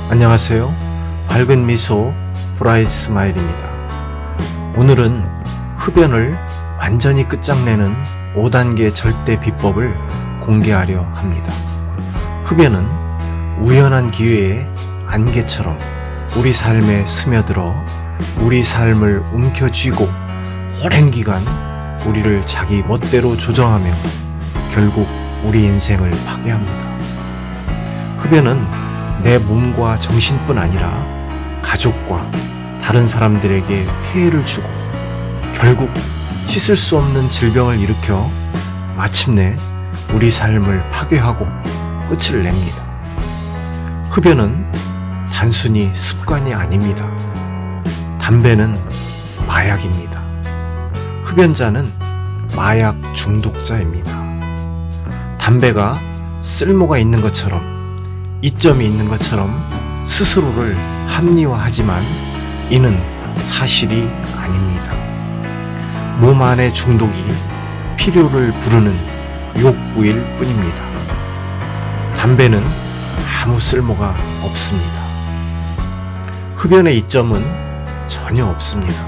안녕하세요. 밝은 미소 브라이트 스마일입니다. 오늘은 흡연을 완전히 끝장내는 5단계 절대 비법을 공개하려 합니다. 흡연은 우연한 기회에 안개처럼 우리 삶에 스며들어 우리 삶을 움켜쥐고 오랜 기간 우리를 자기 멋대로 조정하며 결국 우리 인생을 파괴합니다. 흡연은 내 몸과 정신뿐 아니라 가족과 다른 사람들에게 폐해를 주고 결국 씻을 수 없는 질병을 일으켜 마침내 우리 삶을 파괴하고 끝을 냅니다. 흡연은 단순히 습관이 아닙니다. 담배는 마약입니다. 흡연자는 마약 중독자입니다. 담배가 쓸모가 있는 것처럼 이점이 있는 것처럼 스스로를 합리화하지만 이는 사실이 아닙니다. 몸 안의 중독이 필요를 부르는 욕구일 뿐입니다. 담배는 아무 쓸모가 없습니다. 흡연의 이점은 전혀 없습니다.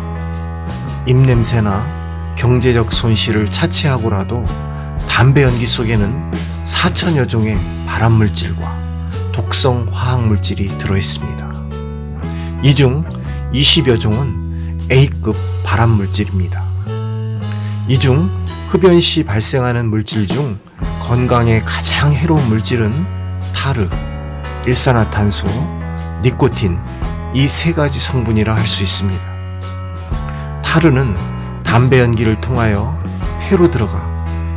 입냄새나 경제적 손실을 차치하고라도 담배 연기 속에는 4천여 종의 발암물질과 독성 화학물질이 들어있습니다. 이 중 20여 종은 A급 발암물질입니다. 이 중 흡연 시 발생하는 물질 중 건강에 가장 해로운 물질은 타르, 일산화탄소, 니코틴 이 세 가지 성분이라 할 수 있습니다. 타르는 담배 연기를 통하여 폐로 들어가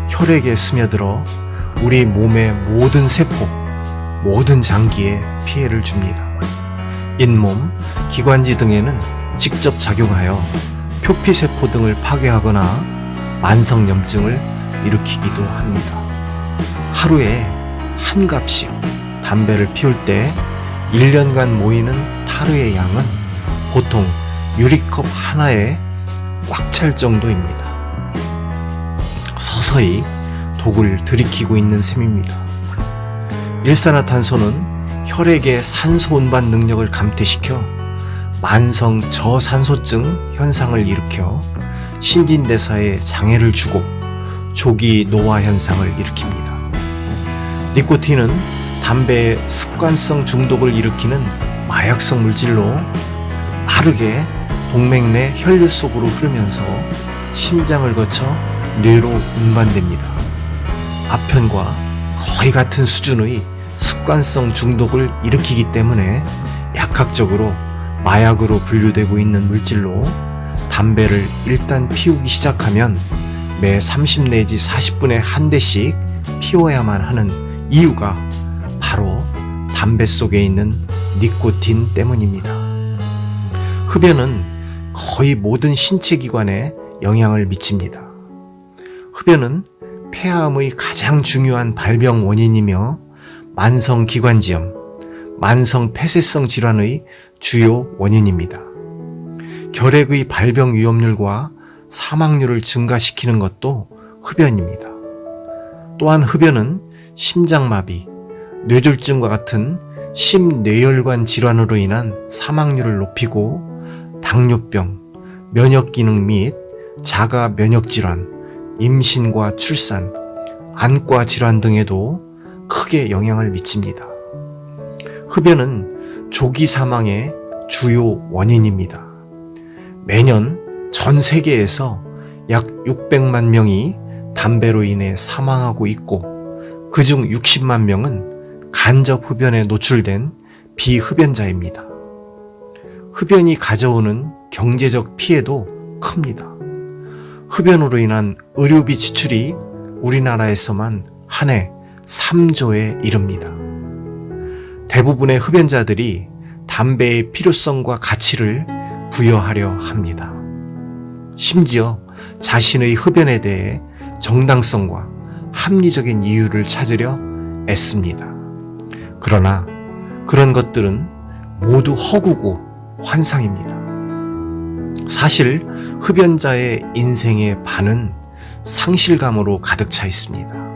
혈액에 스며들어 우리 몸의 모든 세포, 모든 장기에 피해를 줍니다. 잇몸, 기관지 등에는 직접 작용하여 표피세포 등을 파괴하거나 만성염증을 일으키기도 합니다. 하루에 한 갑씩 담배를 피울 때 1년간 모이는 타르의 양은 보통 유리컵 하나에 꽉 찰 정도입니다. 서서히 독을 들이키고 있는 셈입니다. 일산화탄소는 혈액의 산소 운반 능력을 감퇴시켜 만성 저산소증 현상을 일으켜 신진대사에 장애를 주고 조기 노화 현상을 일으킵니다. 니코틴은 담배의 습관성 중독을 일으키는 마약성 물질로 빠르게 동맥 내 혈류 속으로 흐르면서 심장을 거쳐 뇌로 운반됩니다. 아편과 거의 같은 수준의 습관성 중독을 일으키기 때문에 약학적으로 마약으로 분류되고 있는 물질로 담배를 일단 피우기 시작하면 매 30 내지 40분에 한 대씩 피워야만 하는 이유가 바로 담배 속에 있는 니코틴 때문입니다. 흡연은 거의 모든 신체 기관에 영향을 미칩니다. 흡연은 폐암의 가장 중요한 발병 원인이며 만성기관지염, 만성폐쇄성 질환의 주요 원인입니다. 결핵의 발병 위험률과 사망률을 증가시키는 것도 흡연입니다. 또한 흡연은 심장마비, 뇌졸중과 같은 심뇌혈관 질환으로 인한 사망률을 높이고 당뇨병, 면역기능 및 자가 면역질환, 임신과 출산, 안과 질환 등에도 크게 영향을 미칩니다. 흡연은 조기 사망의 주요 원인입니다. 매년 전 세계에서 약 600만 명이 담배로 인해 사망하고 있고 그중 60만 명은 간접 흡연에 노출된 비흡연자입니다. 흡연이 가져오는 경제적 피해도 큽니다. 흡연으로 인한 의료비 지출이 우리나라에서만 한 해 3조에 이릅니다. 대부분의 흡연자들이 담배의 필요성과 가치를 부여하려 합니다. 심지어 자신의 흡연에 대해 정당성과 합리적인 이유를 찾으려 애씁니다. 그러나 그런 것들은 모두 허구고 환상입니다. 사실 흡연자의 인생의 반은 상실감으로 가득 차 있습니다.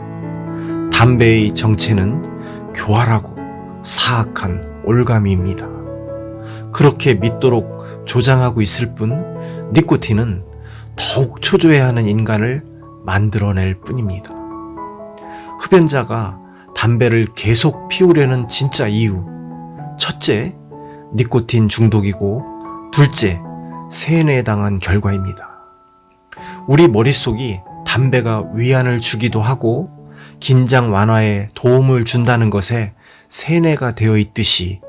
담배의 정체는 교활하고 사악한 올가미입니다. 그렇게 믿도록 조장하고 있을 뿐 니코틴은 더욱 초조해하는 인간을 만들어낼 뿐입니다. 흡연자가 담배를 계속 피우려는 진짜 이유, 첫째, 니코틴 중독이고 둘째, 세뇌당한 결과입니다. 우리 머릿속이 담배가 위안을 주기도 하고 긴장 완화에 도움을 준다는 것에 세뇌가 되어 있듯이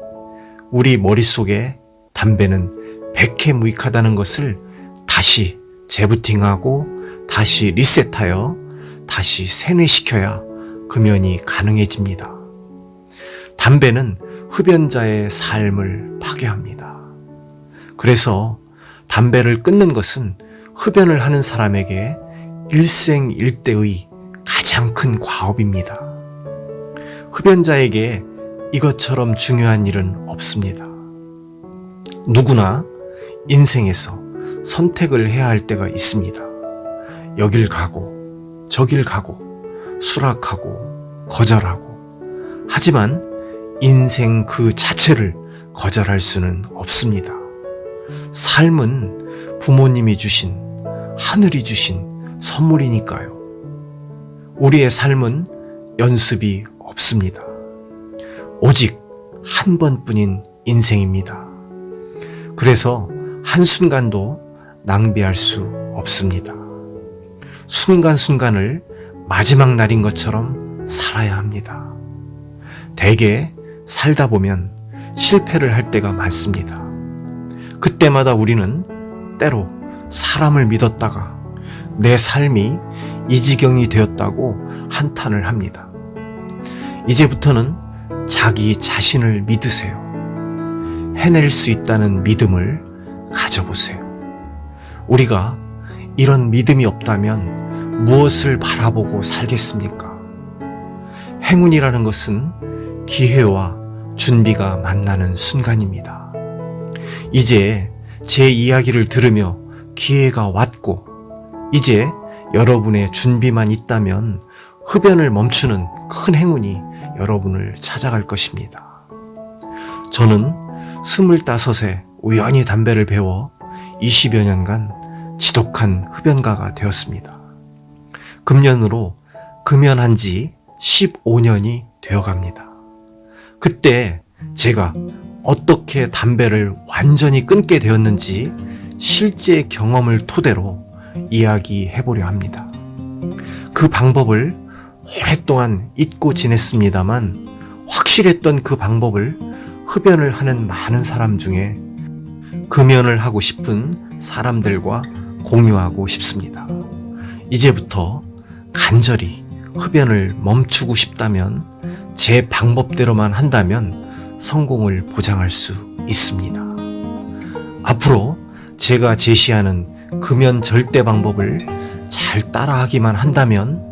우리 머릿속에 담배는 백해무익하다는 것을 다시 재부팅하고 다시 리셋하여 다시 세뇌시켜야 금연이 가능해집니다. 담배는 흡연자의 삶을 파괴합니다. 그래서 담배를 끊는 것은 흡연을 하는 사람에게 일생일대의 가장 큰 과업입니다. 흡연자에게 이것처럼 중요한 일은 없습니다. 누구나 인생에서 선택을 해야 할 때가 있습니다. 여길 가고 저길 가고 수락하고 거절하고, 하지만 인생 그 자체를 거절할 수는 없습니다. 삶은 부모님이 주신, 하늘이 주신 선물이니까요. 우리의 삶은 연습이 없습니다. 오직 한 번뿐인 인생입니다. 그래서 한순간도 낭비할 수 없습니다. 순간순간을 마지막 날인 것처럼 살아야 합니다. 대개 살다 보면 실패를 할 때가 많습니다. 그때마다 우리는 때로 사람을 믿었다가 내 삶이 이 지경이 되었다고 한탄을 합니다. 이제부터는 자기 자신을 믿으세요. 해낼 수 있다는 믿음을 가져보세요. 우리가 이런 믿음이 없다면 무엇을 바라보고 살겠습니까? 행운이라는 것은 기회와 준비가 만나는 순간입니다. 이제 제 이야기를 들으며 기회가 왔고, 이제 여러분의 준비만 있다면 흡연을 멈추는 큰 행운이 여러분을 찾아갈 것입니다. 저는 25에 우연히 담배를 배워 20여 년간 지독한 흡연가가 되었습니다. 금년으로 금연한 지 15년이 되어갑니다. 그때 제가 어떻게 담배를 완전히 끊게 되었는지 실제 경험을 토대로 이야기해보려 합니다. 그 방법을 오랫동안 잊고 지냈습니다만 확실했던 그 방법을 흡연을 하는 많은 사람 중에 금연을 하고 싶은 사람들과 공유하고 싶습니다. 이제부터 간절히 흡연을 멈추고 싶다면 제 방법대로만 한다면 성공을 보장할 수 있습니다. 앞으로 제가 제시하는 금연 절대 방법을 잘 따라하기만 한다면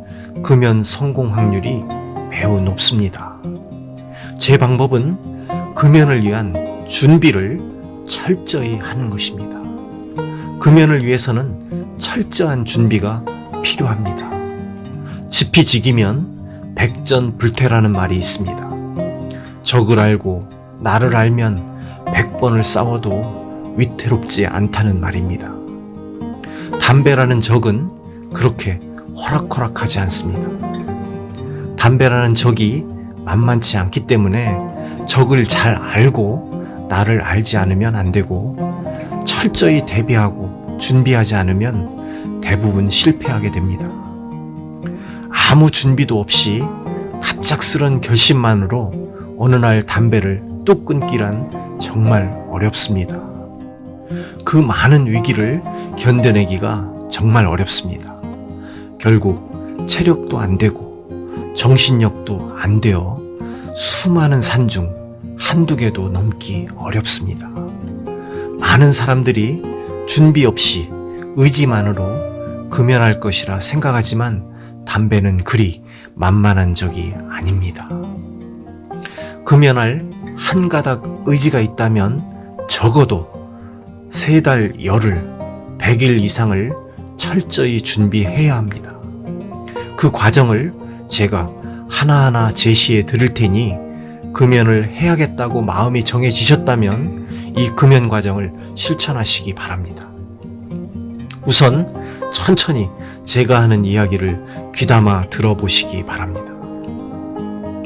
금연 성공 확률이 매우 높습니다. 제 방법은 금연을 위한 준비를 철저히 하는 것입니다. 금연을 위해서는 철저한 준비가 필요합니다. 지피지기면 백전불태라는 말이 있습니다. 적을 알고 나를 알면 100번을 싸워도 위태롭지 않다는 말입니다. 담배라는 적은 그렇게 호락호락하지 않습니다. 담배라는 적이 만만치 않기 때문에 적을 잘 알고 나를 알지 않으면 안 되고, 철저히 대비하고 준비하지 않으면 대부분 실패하게 됩니다. 아무 준비도 없이 갑작스런 결심만으로 어느 날 담배를 뚝 끊기란 정말 어렵습니다. 그 많은 위기를 견뎌내기가 정말 어렵습니다. 결국 체력도 안 되고 정신력도 안 되어 수많은 산 중 한두 개도 넘기 어렵습니다. 많은 사람들이 준비 없이 의지만으로 금연할 것이라 생각하지만 담배는 그리 만만한 적이 아닙니다. 금연할 한 가닥 의지가 있다면 적어도 3달, 열흘, 100일 이상을 철저히 준비해야 합니다. 그 과정을 제가 하나하나 제시해 드릴 테니 금연을 해야겠다고 마음이 정해지셨다면 이 금연 과정을 실천하시기 바랍니다. 우선 천천히 제가 하는 이야기를 귀담아 들어보시기 바랍니다.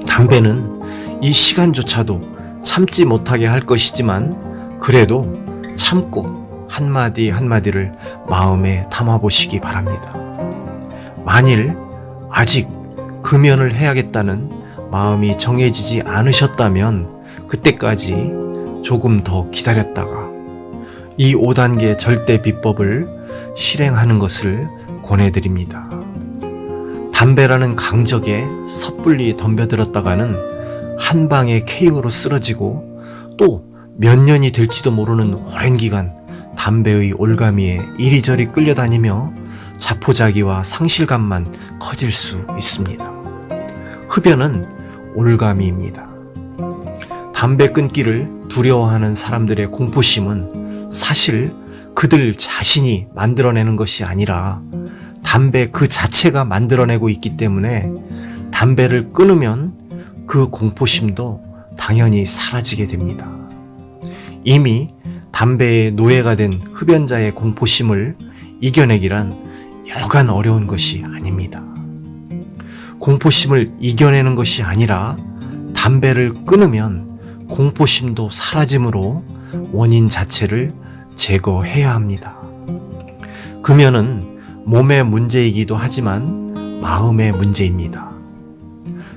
담배는 이 시간조차도 참지 못하게 할 것이지만 그래도 참고 한마디 한마디를 마음에 담아보시기 바랍니다. 만일 아직 금연을 해야겠다는 마음이 정해지지 않으셨다면 그때까지 조금 더 기다렸다가 이 5단계 절대 비법을 실행하는 것을 권해드립니다. 담배라는 강적에 섣불리 덤벼들었다가는 한 방에 KO로 쓰러지고 또 몇 년이 될지도 모르는 오랜 기간 담배의 올가미에 이리저리 끌려다니며 자포자기와 상실감만 커질 수 있습니다. 흡연은 올가미입니다. 담배 끊기를 두려워하는 사람들의 공포심은 사실 그들 자신이 만들어내는 것이 아니라 담배 그 자체가 만들어내고 있기 때문에 담배를 끊으면 그 공포심도 당연히 사라지게 됩니다. 이미 담배의 노예가 된 흡연자의 공포심을 이겨내기란 여간 어려운 것이 아닙니다. 공포심을 이겨내는 것이 아니라 담배를 끊으면 공포심도 사라지므로 원인 자체를 제거해야 합니다. 금연은 몸의 문제이기도 하지만 마음의 문제입니다.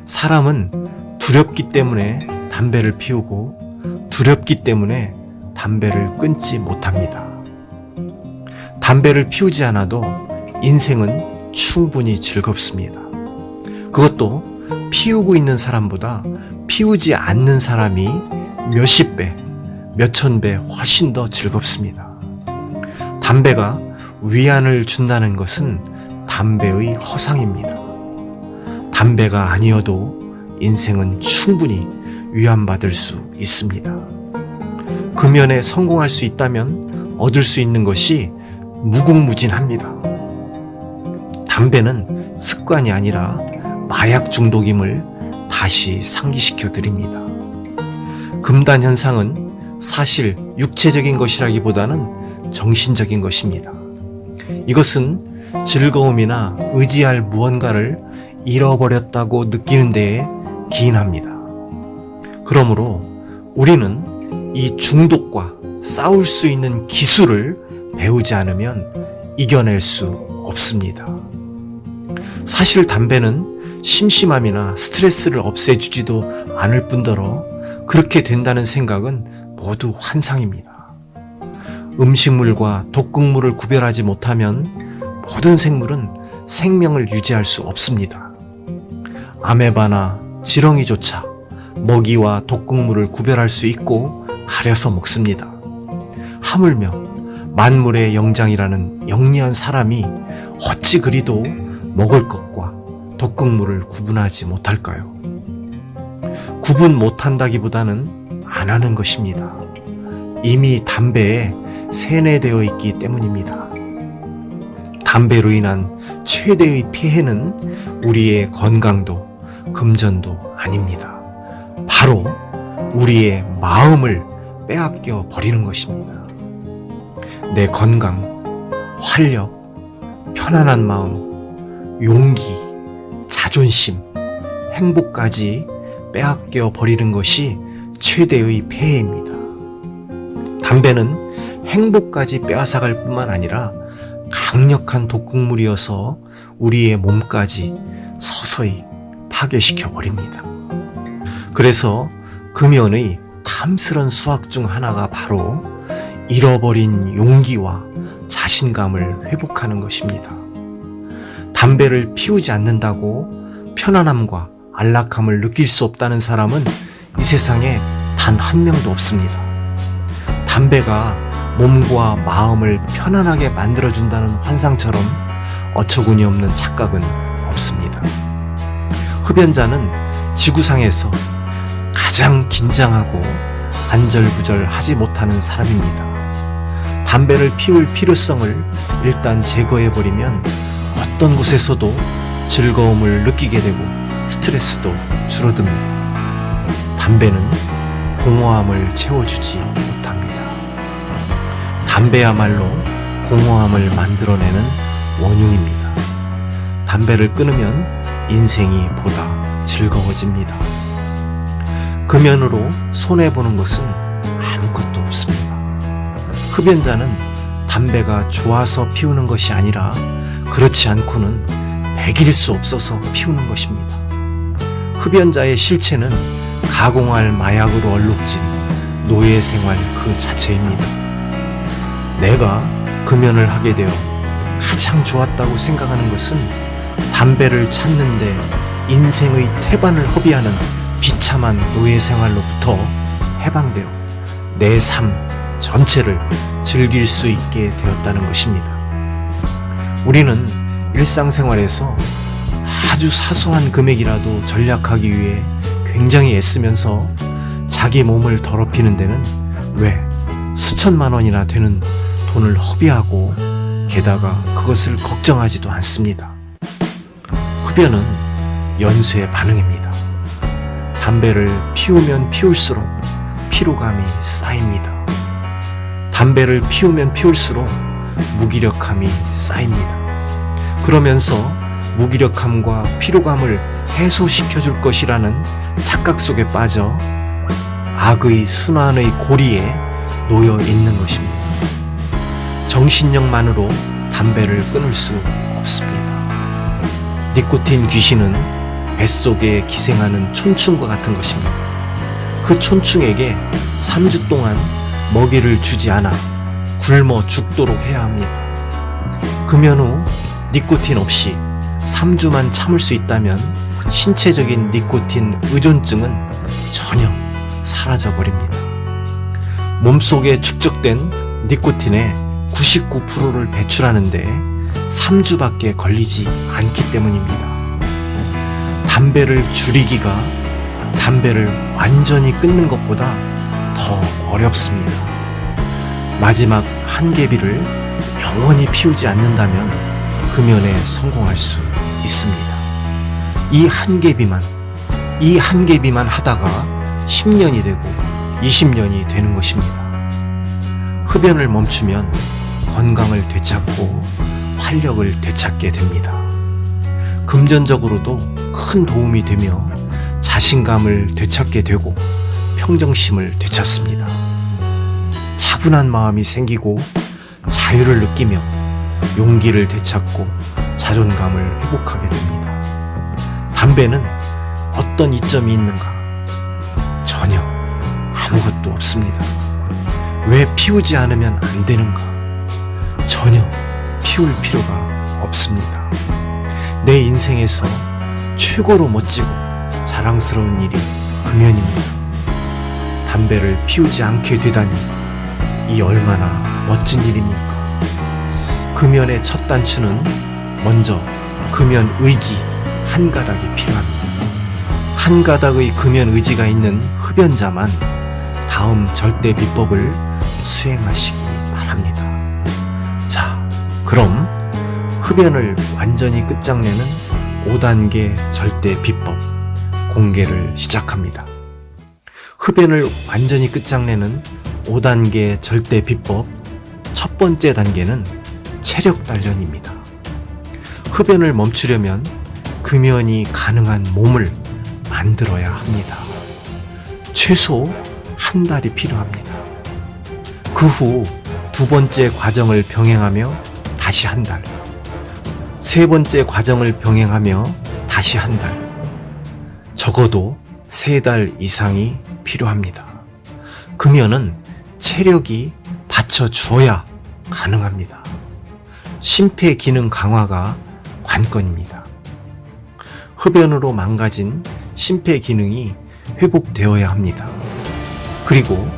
사람은 두렵기 때문에 담배를 피우고 두렵기 때문에 담배를 끊지 못합니다. 담배를 피우지 않아도 인생은 충분히 즐겁습니다. 그것도 피우고 있는 사람보다 피우지 않는 사람이 몇십 배, 몇천 배 훨씬 더 즐겁습니다. 담배가 위안을 준다는 것은 담배의 허상입니다. 담배가 아니어도 인생은 충분히 위안받을 수 있습니다. 금연에 성공할 수 있다면 얻을 수 있는 것이 무궁무진합니다. 담배는 습관이 아니라 마약 중독임을 다시 상기시켜 드립니다. 금단 현상은 사실 육체적인 것이라기보다는 정신적인 것입니다. 이것은 즐거움이나 의지할 무언가를 잃어버렸다고 느끼는 데에 기인합니다. 그러므로 우리는 이 중독과 싸울 수 있는 기술을 배우지 않으면 이겨낼 수 없습니다. 사실 담배는 심심함이나 스트레스를 없애주지도 않을 뿐더러 그렇게 된다는 생각은 모두 환상입니다. 음식물과 독극물을 구별하지 못하면 모든 생물은 생명을 유지할 수 없습니다. 아메바나 지렁이조차 먹이와 독극물을 구별할 수 있고 가려서 먹습니다. 하물며 만물의 영장이라는 영리한 사람이 어찌 그리도 먹을 것과 독극물을 구분하지 못할까요? 구분 못한다기보다는 안 하는 것입니다. 이미 담배에 세뇌되어 있기 때문입니다. 담배로 인한 최대의 피해는 우리의 건강도 금전도 아닙니다. 바로 우리의 마음을 빼앗겨 버리는 것입니다. 내 건강, 활력, 편안한 마음, 용기, 자존심, 행복까지 빼앗겨 버리는 것이 최대의 폐해입니다. 담배는 행복까지 빼앗아갈 뿐만 아니라 강력한 독극물이어서 우리의 몸까지 서서히 파괴시켜 버립니다. 그래서 금연의 탐스런 수학 중 하나가 바로 잃어버린 용기와 자신감을 회복하는 것입니다. 담배를 피우지 않는다고 편안함과 안락함을 느낄 수 없다는 사람은 이 세상에 단 한 명도 없습니다. 담배가 몸과 마음을 편안하게 만들어준다는 환상처럼 어처구니 없는 착각은 없습니다. 흡연자는 지구상에서 가장 긴장하고 안절부절하지 못하는 사람입니다. 담배를 피울 필요성을 일단 제거해버리면 어떤 곳에서도 즐거움을 느끼게 되고 스트레스도 줄어듭니다. 담배는 공허함을 채워주지 못합니다. 담배야말로 공허함을 만들어내는 원흉입니다. 담배를 끊으면 인생이 보다 즐거워집니다. 금연으로 손해보는 것은 아무것도 없습니다. 흡연자는 담배가 좋아서 피우는 것이 아니라 그렇지 않고는 배길 수 없어서 피우는 것입니다. 흡연자의 실체는 가공할 마약으로 얼룩진 노예 생활 그 자체입니다. 내가 금연을 하게 되어 가장 좋았다고 생각하는 것은 담배를 찾는데 인생의 태반을 허비하는 비참한 노예 생활로부터 해방되어 내 삶 전체를 즐길 수 있게 되었다는 것입니다. 우리는 일상생활에서 아주 사소한 금액이라도 절약하기 위해 굉장히 애쓰면서 자기 몸을 더럽히는 데는 왜 수천만 원이나 되는 돈을 허비하고 게다가 그것을 걱정하지도 않습니다. 흡연은 연쇄 반응입니다. 담배를 피우면 피울수록 피로감이 쌓입니다. 담배를 피우면 피울수록 무기력함이 쌓입니다. 그러면서 무기력함과 피로감을 해소시켜줄 것이라는 착각 속에 빠져 악의 순환의 고리에 놓여 있는 것입니다. 정신력만으로 담배를 끊을 수 없습니다. 니코틴 귀신은 뱃속에 기생하는 촌충과 같은 것입니다. 그 촌충에게 3주 동안 먹이를 주지 않아 굶어 죽도록 해야 합니다. 금연 후 니코틴 없이 3주만 참을 수 있다면 신체적인 니코틴 의존증은 전혀 사라져버립니다. 몸속에 축적된 니코틴의 99%를 배출하는데 3주밖에 걸리지 않기 때문입니다. 담배를 줄이기가 담배를 완전히 끊는 것보다 더 어렵습니다. 마지막 한 개비를 영원히 피우지 않는다면 금연에 성공할 수 있습니다. 이 한 개비만 하다가 10년이 되고 20년이 되는 것입니다. 흡연을 멈추면 건강을 되찾고 활력을 되찾게 됩니다. 금전적으로도 큰 도움이 되며 자신감을 되찾게 되고 평정심을 되찾습니다. 차분한 마음이 생기고 자유를 느끼며 용기를 되찾고 자존감을 회복하게 됩니다. 담배는 어떤 이점이 있는가? 전혀 아무것도 없습니다. 왜 피우지 않으면 안 되는가? 전혀 피울 필요가 없습니다. 내 인생에서 최고로 멋지고 자랑스러운 일이 금연입니다. 담배를 피우지 않게 되다니 이 얼마나 멋진 일입니까? 금연의 첫 단추는 먼저 금연 의지 한 가닥이 필요합니다. 한 가닥의 금연 의지가 있는 흡연자만 다음 절대 비법을 수행하시기 바랍니다. 자, 그럼 흡연을 완전히 끝장내는 5단계 절대 비법 공개를 시작합니다. 흡연을 완전히 끝장내는 5단계 절대 비법 첫 번째 단계는 체력 단련입니다. 흡연을 멈추려면 금연이 가능한 몸을 만들어야 합니다. 최소 한 달이 필요합니다. 그 후 두 번째 과정을 병행하며 다시 한 달, 세 번째 과정을 병행하며 다시 한 달, 적어도 3달 이상이 필요합니다. 금연은 체력이 받쳐줘야 가능합니다. 심폐 기능 강화가 관건입니다. 흡연으로 망가진 심폐 기능이 회복되어야 합니다. 그리고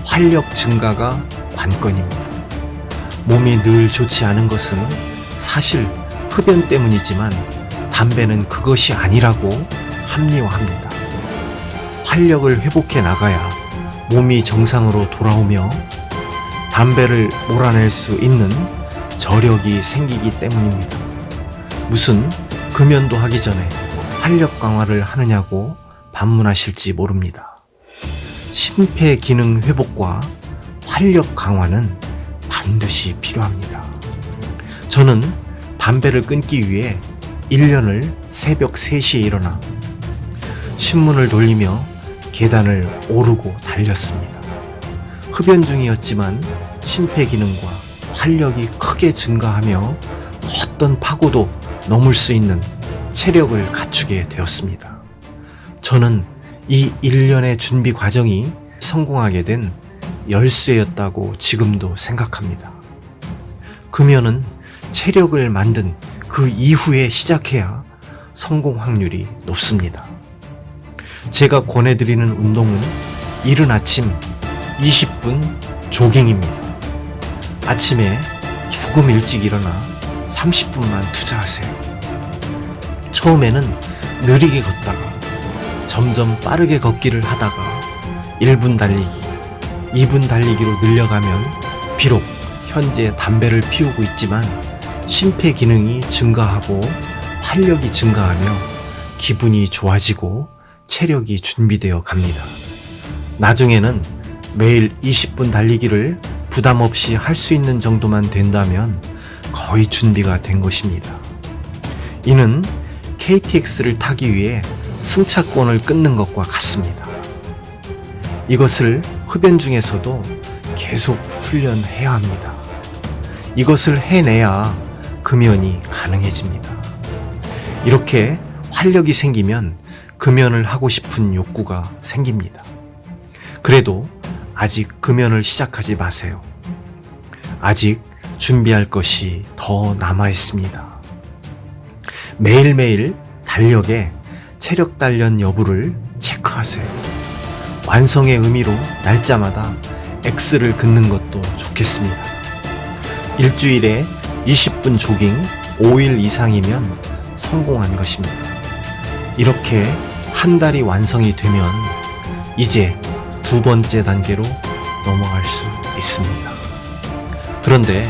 활력 증가가 관건입니다. 몸이 늘 좋지 않은 것은 사실 흡연 때문이지만 담배는 그것이 아니라고 합리화합니다. 활력을 회복해 나가야 몸이 정상으로 돌아오며 담배를 몰아낼 수 있는 저력이 생기기 때문입니다. 무슨 금연도 하기 전에 활력 강화를 하느냐고 반문하실지 모릅니다. 심폐기능 회복과 활력 강화는 반드시 필요합니다. 저는 담배를 끊기 위해 1년을 새벽 3시에 일어나 신문을 돌리며 계단을 오르고 달렸습니다. 흡연 중이었지만 심폐기능과 활력이 크게 증가하며 어떤 파고도 넘을 수 있는 체력을 갖추게 되었습니다. 저는 이 1년의 준비 과정이 성공하게 된 열쇠였다고 지금도 생각합니다. 금연은 체력을 만든 그 이후에 시작해야 성공 확률이 높습니다. 제가 권해드리는 운동은 이른 아침 20분 조깅입니다. 아침에 조금 일찍 일어나 30분만 투자하세요. 처음에는 느리게 걷다가 점점 빠르게 걷기를 하다가 1분 달리기, 2분 달리기로 늘려가면 비록 현재 담배를 피우고 있지만 심폐기능이 증가하고 활력이 증가하며 기분이 좋아지고 체력이 준비되어 갑니다. 나중에는 매일 20분 달리기를 부담 없이 할 수 있는 정도만 된다면 거의 준비가 된 것입니다. 이는 KTX를 타기 위해 승차권을 끊는 것과 같습니다. 이것을 흡연 중에서도 계속 훈련해야 합니다. 이것을 해내야 금연이 가능해집니다. 이렇게 활력이 생기면 금연을 하고 싶은 욕구가 생깁니다. 그래도 아직 금연을 시작하지 마세요. 아직 준비할 것이 더 남아 있습니다. 매일매일 달력에 체력 단련 여부를 체크하세요. 완성의 의미로 날짜마다 X를 긋는 것도 좋겠습니다. 일주일에 20분 조깅 5일 이상이면 성공한 것입니다. 이렇게 한 달이 완성이 되면 이제 2번째 단계로 넘어갈 수 있습니다. 그런데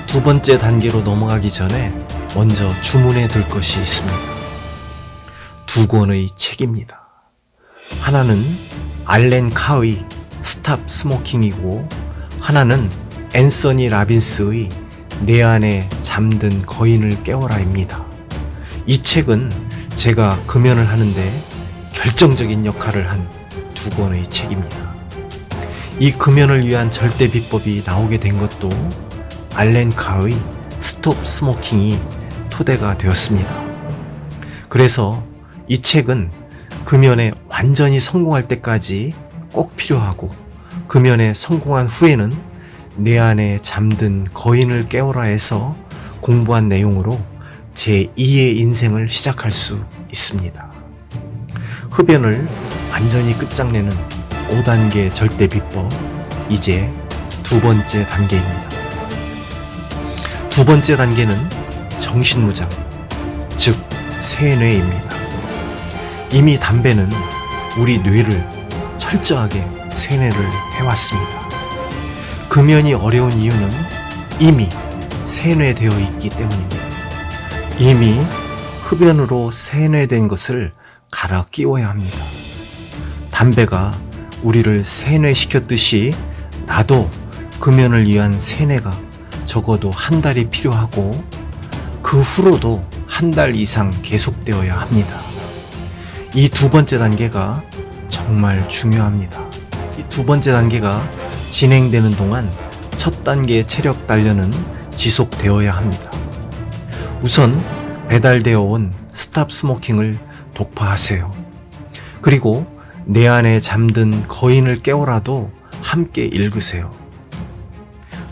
2번째 단계로 넘어가기 전에 먼저 주문해 둘 것이 있습니다. 2권의 책입니다. 하나는 알렌 카의 스탑 스모킹이고 하나는 앤서니 라빈스의 내 안에 잠든 거인을 깨워라입니다. 이 책은 제가 금연을 하는데 결정적인 역할을 한 2권의 책입니다. 이 금연을 위한 절대 비법이 나오게 된 것도 알렌 카의 스톱 스모킹이 토대가 되었습니다. 그래서 이 책은 금연에 완전히 성공할 때까지 꼭 필요하고 금연에 성공한 후에는 내 안에 잠든 거인을 깨워라에서 공부한 내용으로 제2의 인생을 시작할 수 있습니다. 흡연을 완전히 끝장내는 5단계 절대 비법, 이제 2번째 단계입니다. 2번째 단계는 정신무장, 즉 세뇌입니다. 이미 담배는 우리 뇌를 철저하게 세뇌를 해왔습니다. 금연이 어려운 이유는 이미 세뇌되어 있기 때문입니다. 이미 흡연으로 세뇌된 것을 갈아 끼워야 합니다. 담배가 우리를 세뇌시켰듯이 나도 금연을 위한 세뇌가 적어도 한 달이 필요하고 그 후로도 한 달 이상 계속되어야 합니다. 이 2번째 단계가 정말 중요합니다. 이 2번째 단계가 진행되는 동안 첫 단계 체력 단련은 지속되어야 합니다. 우선 배달되어 온 스탑 스모킹을 독파하세요. 그리고 내 안에 잠든 거인을 깨워라도 함께 읽으세요.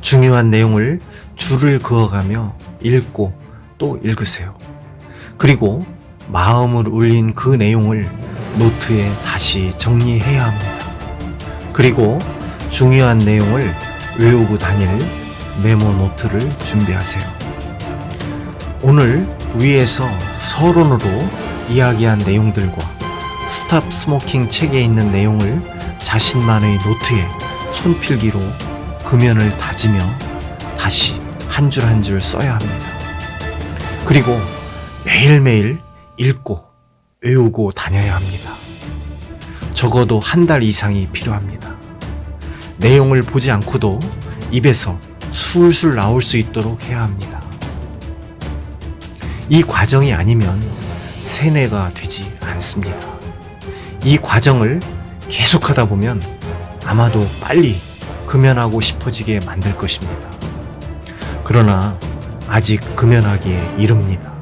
중요한 내용을 줄을 그어가며 읽고 또 읽으세요. 그리고 마음을 울린 그 내용을 노트에 다시 정리해야 합니다. 그리고 중요한 내용을 외우고 다닐 메모 노트를 준비하세요. 오늘 위에서 서론으로 이야기한 내용들과 스탑 스모킹 책에 있는 내용을 자신만의 노트에 손필기로 금연을 다지며 다시 한 줄 한 줄 써야 합니다. 그리고 매일매일 읽고 외우고 다녀야 합니다. 적어도 한 달 이상이 필요합니다. 내용을 보지 않고도 입에서 술술 나올 수 있도록 해야 합니다. 이 과정이 아니면 세뇌가 되지 않습니다. 이 과정을 계속하다 보면 아마도 빨리 금연하고 싶어지게 만들 것입니다. 그러나 아직 금연하기에 이릅니다.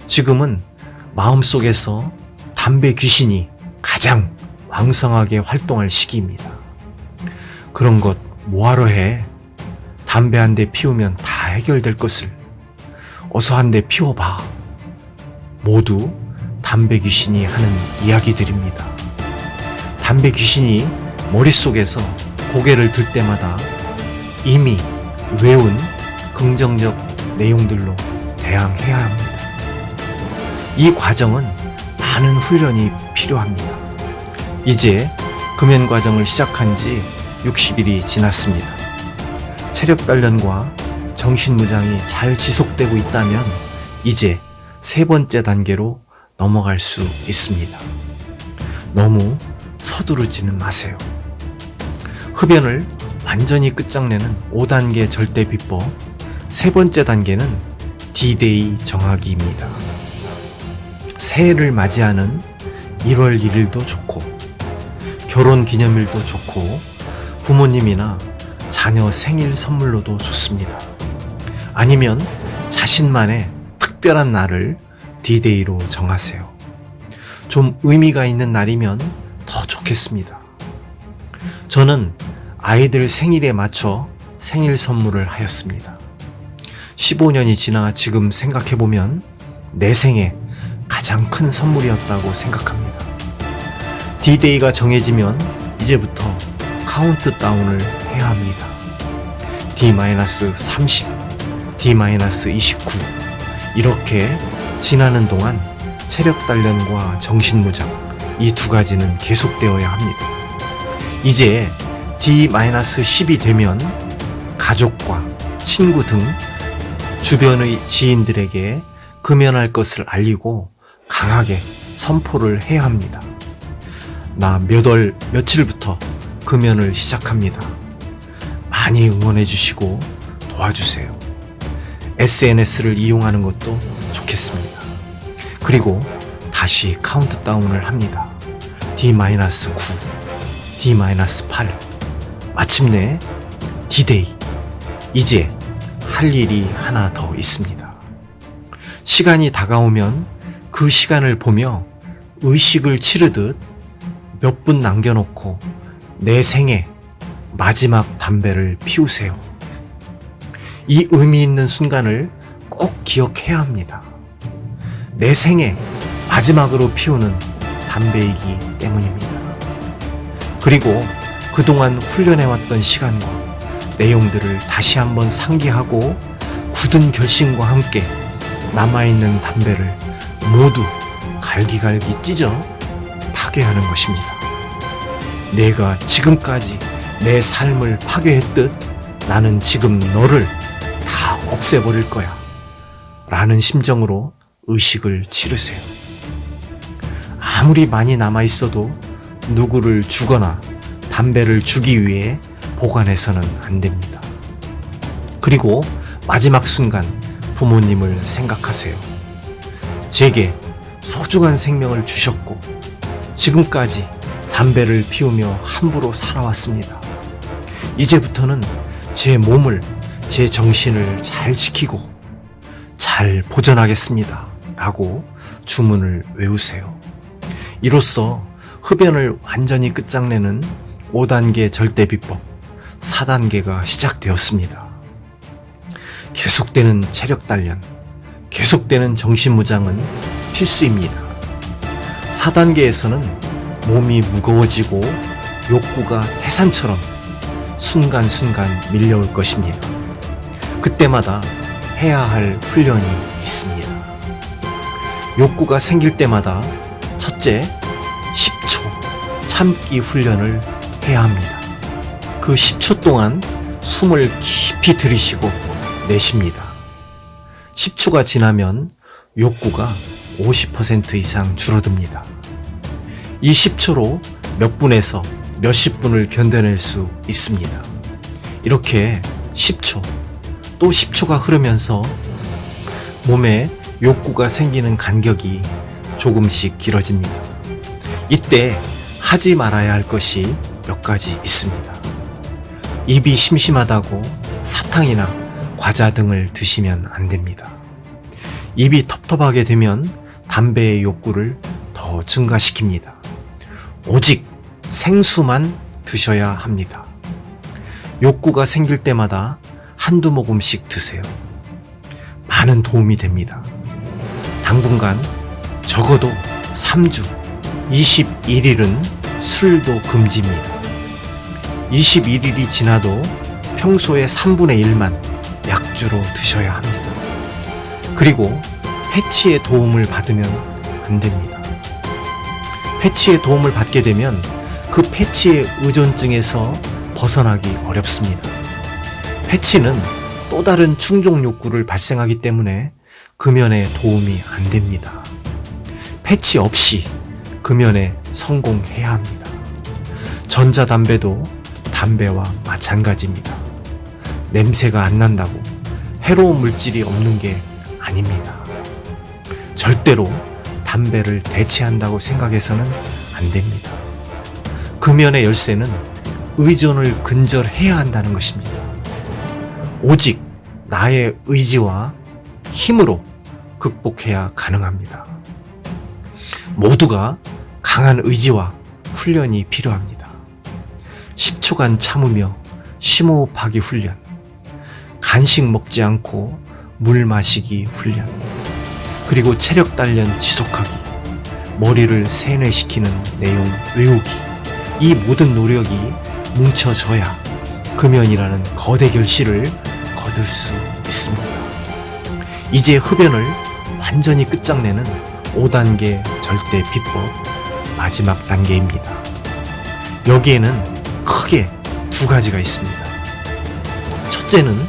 지금은 마음속에서 담배 귀신이 가장 왕성하게 활동할 시기입니다. 그런 것 뭐하러 해? 담배 한 대 피우면 다 해결될 것을 어서 한 대 피워봐. 모두 담배 귀신이 하는 이야기들입니다. 담배 귀신이 머릿속에서 고개를 들 때마다 이미 외운 긍정적 내용들로 대항해야 합니다. 이 과정은 많은 훈련이 필요합니다. 이제 금연 과정을 시작한 지 60일이 지났습니다. 체력 단련과 정신무장이 잘 지속되고 있다면 이제 세 번째 단계로 넘어갈 수 있습니다. 너무 서두르지는 마세요. 흡연을 완전히 끝장내는 5단계 절대 비법, 세 번째 단계는 D-Day 정하기입니다. 새해를 맞이하는 1월 1일도 좋고, 결혼 기념일도 좋고, 부모님이나 자녀 생일 선물로도 좋습니다. 아니면 자신만의 특별한 날을 D-Day로 정하세요. 좀 의미가 있는 날이면 더 좋겠습니다. 저는 아이들 생일에 맞춰 생일 선물을 하였습니다. 15년이 지나 지금 생각해보면 내 생에 가장 큰 선물이었다고 생각합니다. D-Day가 정해지면 이제부터 카운트다운을 해야 합니다. D-30, D-29 이렇게 지나는 동안 체력 단련과 정신무장 이 두 가지는 계속되어야 합니다. 이제 D-10이 되면 가족과 친구 등 주변의 지인들에게 금연할 것을 알리고 강하게 선포를 해야 합니다. 나 몇 월 며칠부터 금연을 시작합니다. 많이 응원해 주시고 도와주세요. SNS를 이용하는 것도 좋겠습니다. 그리고 다시 카운트다운을 합니다. D-9, D-8, 마침내 D-Day. 이제 할 일이 하나 더 있습니다. 시간이 다가오면 그 시간을 보며 의식을 치르듯 몇 분 남겨놓고 내 생에 마지막 담배를 피우세요. 이 의미 있는 순간을 꼭 기억해야 합니다. 내 생에 마지막으로 피우는 담배이기 때문입니다. 그리고 그동안 훈련해왔던 시간과 내용들을 다시 한번 상기하고 굳은 결심과 함께 남아있는 담배를 모두 갈기갈기 찢어 파괴하는 것입니다. 내가 지금까지 내 삶을 파괴했듯 나는 지금 너를 다 없애버릴 거야 라는 심정으로 의식을 치르세요. 아무리 많이 남아있어도 누구를 주거나 담배를 주기 위해 보관해서는 안 됩니다. 그리고 마지막 순간 부모님을 생각하세요. 제게 소중한 생명을 주셨고 지금까지 담배를 피우며 함부로 살아왔습니다. 이제부터는 제 몸을, 제 정신을 잘 지키고 잘 보존하겠습니다 라고 주문을 외우세요. 이로써 흡연을 완전히 끝장내는 5단계 절대 비법 4단계가 시작되었습니다. 계속되는 체력 단련, 계속되는 정신무장은 필수입니다. 4단계에서는 몸이 무거워지고 욕구가 태산처럼 순간순간 밀려올 것입니다. 그때마다 해야 할 훈련이 있습니다. 욕구가 생길 때마다 첫째, 10초 참기 훈련을 해야 합니다. 그 10초 동안 숨을 깊이 들이쉬고 내쉽니다. 10초가 지나면 욕구가 50% 이상 줄어듭니다. 이 10초로 몇 분에서 몇십 분을 견뎌낼 수 있습니다. 이렇게 10초, 또 10초가 흐르면서 몸에 욕구가 생기는 간격이 조금씩 길어집니다. 이때 하지 말아야 할 것이 몇 가지 있습니다. 입이 심심하다고 사탕이나 과자 등을 드시면 안 됩니다. 입이 텁텁하게 되면 담배의 욕구를 더 증가시킵니다. 오직 생수만 드셔야 합니다. 욕구가 생길 때마다 한두 모금씩 드세요. 많은 도움이 됩니다. 당분간 적어도 3주, 21일은 술도 금지입니다. 21일이 지나도 평소의 3분의 1만 약주로 드셔야 합니다. 그리고 패치의 도움을 받으면 안 됩니다. 패치의 도움을 받게 되면 그 패치의 의존증에서 벗어나기 어렵습니다. 패치는 또 다른 충족 욕구를 발생하기 때문에 금연에 도움이 안 됩니다. 패치 없이 금연에 성공해야 합니다. 전자담배도 담배와 마찬가지입니다. 냄새가 안 난다고 해로운 물질이 없는 게 아닙니다. 절대로 담배를 대체한다고 생각해서는 안 됩니다. 금연의 열쇠는 의존을 근절해야 한다는 것입니다. 오직 나의 의지와 힘으로 극복해야 가능합니다. 모두가 강한 의지와 훈련이 필요합니다. 10초간 참으며 심호흡하기 훈련, 간식 먹지 않고 물 마시기 훈련, 그리고 체력 단련 지속하기, 머리를 세뇌시키는 내용 외우기, 이 모든 노력이 뭉쳐져야 금연이라는 거대 결실을 거둘 수 있습니다. 이제 흡연을 완전히 끝장내는 5단계 절대 비법 마지막 단계입니다. 여기에는 크게 두 가지가 있습니다. 첫째는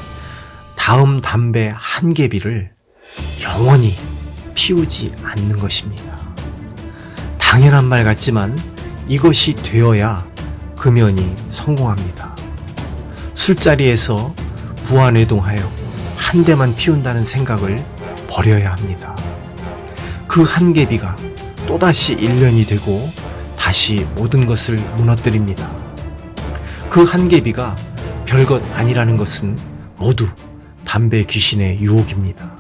다음 담배 한 개비를 영원히 피우지 않는 것입니다. 당연한 말 같지만 이것이 되어야 금연이 성공합니다. 술자리에서 부안해동하여 한 대만 피운다는 생각을 버려야 합니다. 그 한 개비가 또다시 1년이 되고 다시 모든 것을 무너뜨립니다. 그 한 개비가 별것 아니라는 것은 모두 담배 귀신의 유혹입니다.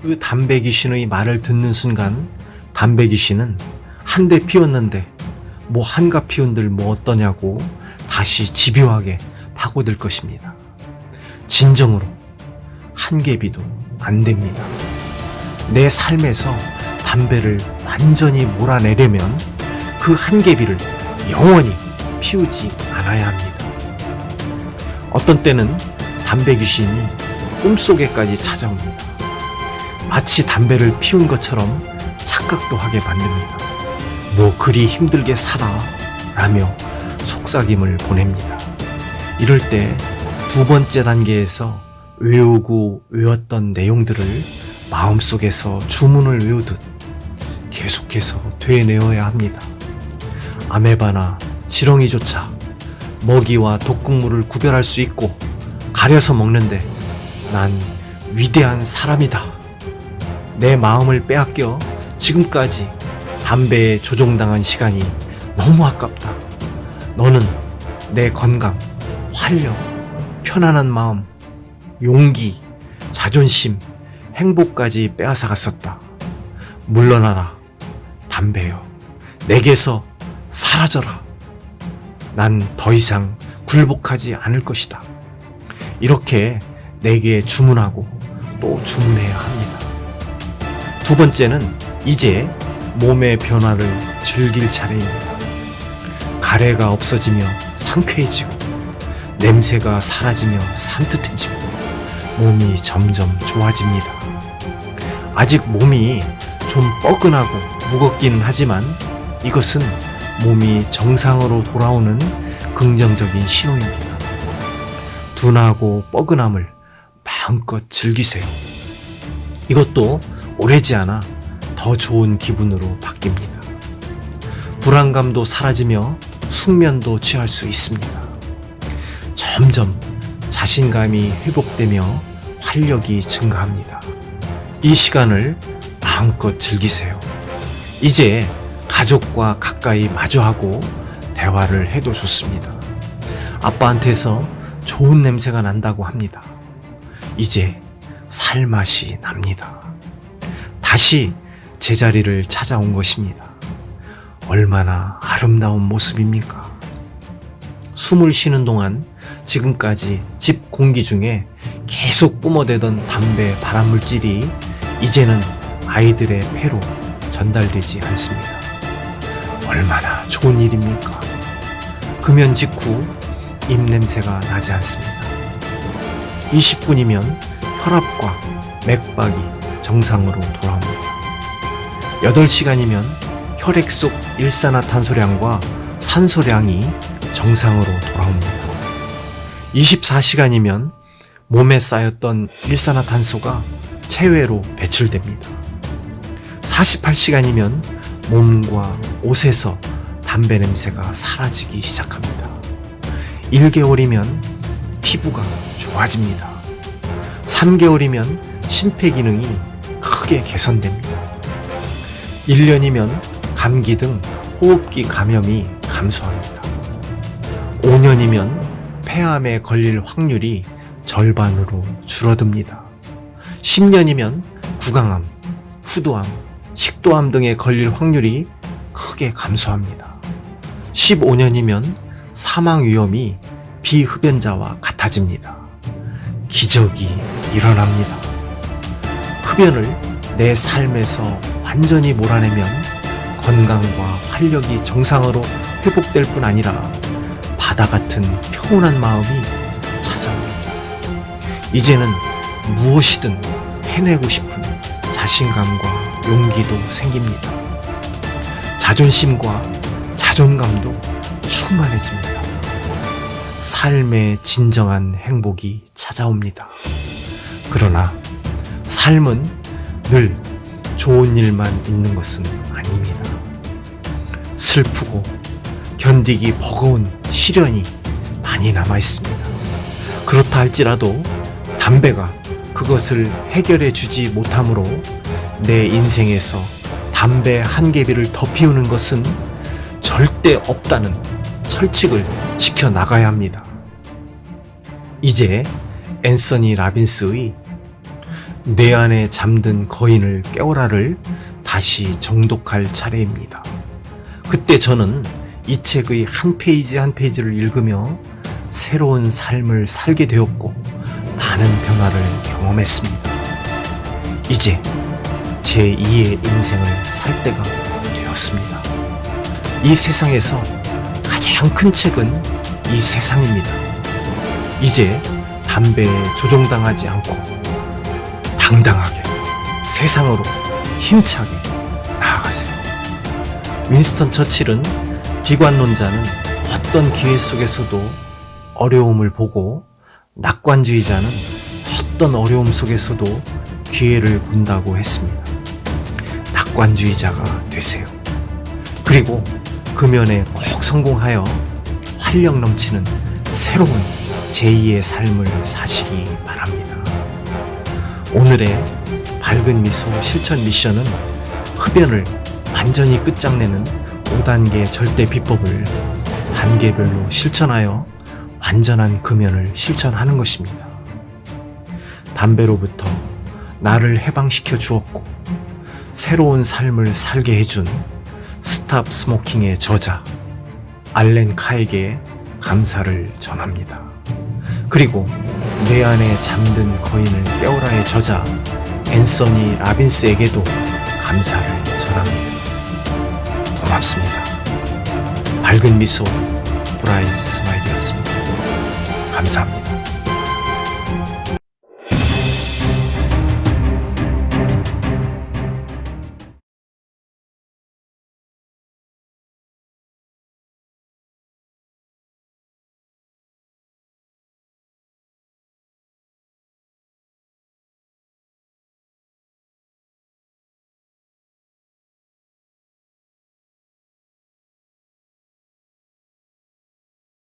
그 담배 귀신의 말을 듣는 순간 담배 귀신은 한 대 피웠는데 뭐 한갑 피운들 뭐 어떠냐고 다시 집요하게 파고들 것입니다. 진정으로 한 개비도 안 됩니다. 내 삶에서 담배를 완전히 몰아내려면 그 한 개비를 영원히 피우지 않아야 합니다. 어떤 때는 담배 귀신이 꿈속에까지 찾아옵니다. 마치 담배를 피운 것처럼 착각도 하게 만듭니다. 뭐 그리 힘들게 살아 라며 속삭임을 보냅니다. 이럴 때 두 번째 단계에서 외웠던 내용들을 마음속에서 주문을 외우듯 계속해서 되뇌어야 합니다. 아메바나 지렁이조차 먹이와 독극물을 구별할 수 있고 가려서 먹는데 난 위대한 사람이다. 내 마음을 빼앗겨 지금까지 담배에 조종당한 시간이 너무 아깝다. 너는 내 건강, 활력, 편안한 마음, 용기, 자존심, 행복까지 빼앗아 갔었다. 물러나라, 담배여. 내게서 사라져라. 난 더 이상 굴복하지 않을 것이다. 이렇게 내게 주문하고 또 주문해야 합니다. 두 번째는 이제 몸의 변화를 즐길 차례입니다. 가래가 없어지며 상쾌해지고 냄새가 사라지며 산뜻해지고 몸이 점점 좋아집니다. 아직 몸이 좀 뻐근하고 무겁기는 하지만 이것은 몸이 정상으로 돌아오는 긍정적인 신호입니다. 둔하고 뻐근함을 마음껏 즐기세요. 이것도 오래지 않아 더 좋은 기분으로 바뀝니다. 불안감도 사라지며 숙면도 취할 수 있습니다. 점점 자신감이 회복되며 활력이 증가합니다. 이 시간을 마음껏 즐기세요. 이제 가족과 가까이 마주하고 대화를 해도 좋습니다. 아빠한테서 좋은 냄새가 난다고 합니다. 이제 살 맛이 납니다. 다시 제자리를 찾아온 것입니다. 얼마나 아름다운 모습입니까? 숨을 쉬는 동안 지금까지 집 공기 중에 계속 뿜어대던 담배 발암물질이 이제는 아이들의 폐로 전달되지 않습니다. 얼마나 좋은 일입니까? 금연 직후 입냄새가 나지 않습니다. 20분이면 혈압과 맥박이 정상으로 돌아옵니다. 8시간이면 혈액 속 일산화탄소량과 산소량이 정상으로 돌아옵니다. 24시간이면 몸에 쌓였던 일산화탄소가 체외로 배출됩니다. 48시간이면 몸과 옷에서 담배 냄새가 사라지기 시작합니다. 1개월이면 피부가 좋아집니다. 3개월이면 심폐기능이 크게 개선됩니다. 1년이면 감기 등 호흡기 감염이 감소합니다. 5년이면 폐암에 걸릴 확률이 절반으로 줄어듭니다. 10년이면 구강암, 후두암, 식도암 등에 걸릴 확률이 크게 감소합니다. 15년이면 사망 위험이 비흡연자와 같아집니다. 기적이 일어납니다. 흡연을 내 삶에서 완전히 몰아내면 건강과 활력이 정상으로 회복될 뿐 아니라 바다 같은 평온한 마음이 찾아옵니다. 이제는 무엇이든 해내고 싶은 자신감과 용기도 생깁니다. 자존심과 자존감도 충만해집니다. 삶의 진정한 행복이 찾아옵니다. 그러나 삶은 늘 좋은 일만 있는 것은 아닙니다. 슬프고 견디기 버거운 시련이 많이 남아 있습니다. 그렇다 할지라도 담배가 그것을 해결해 주지 못하므로 내 인생에서 담배 한 개비를 더 피우는 것은 절대 없다는 철칙을 지켜나가야 합니다. 이제 앤서니 라빈스의 내 안에 잠든 거인을 깨워라를 다시 정독할 차례입니다. 그때 저는 이 책의 한 페이지 한 페이지를 읽으며 새로운 삶을 살게 되었고 많은 변화를 경험했습니다. 이제 제2의 인생을 살 때가 되었습니다. 이 세상에서 가장 큰 책은 이 세상입니다. 이제 담배에 조종당하지 않고 당당하게 세상으로 힘차게 나아가세요. 윈스턴 처칠은 비관론자는 어떤 기회 속에서도 어려움을 보고 낙관주의자는 어떤 어려움 속에서도 기회를 본다고 했습니다. 낙관주의자가 되세요. 그리고 금연에 꼭 성공하여 활력 넘치는 새로운 제2의 삶을 사시기 바랍니다. 오늘의 밝은 미소 실천 미션은 흡연을 완전히 끝장내는 5단계 절대 비법을 단계별로 실천하여 완전한 금연을 실천하는 것입니다. 담배로부터 나를 해방시켜 주었고 새로운 삶을 살게 해준 스탑 스모킹의 저자 알렌 카에게 감사를 전합니다. 그리고 내 안에 잠든 거인을 깨워라의 저자 앤서니 라빈스에게도 감사를 전합니다. 고맙습니다. 밝은 미소 브라이트 스마일이었습니다. 감사합니다.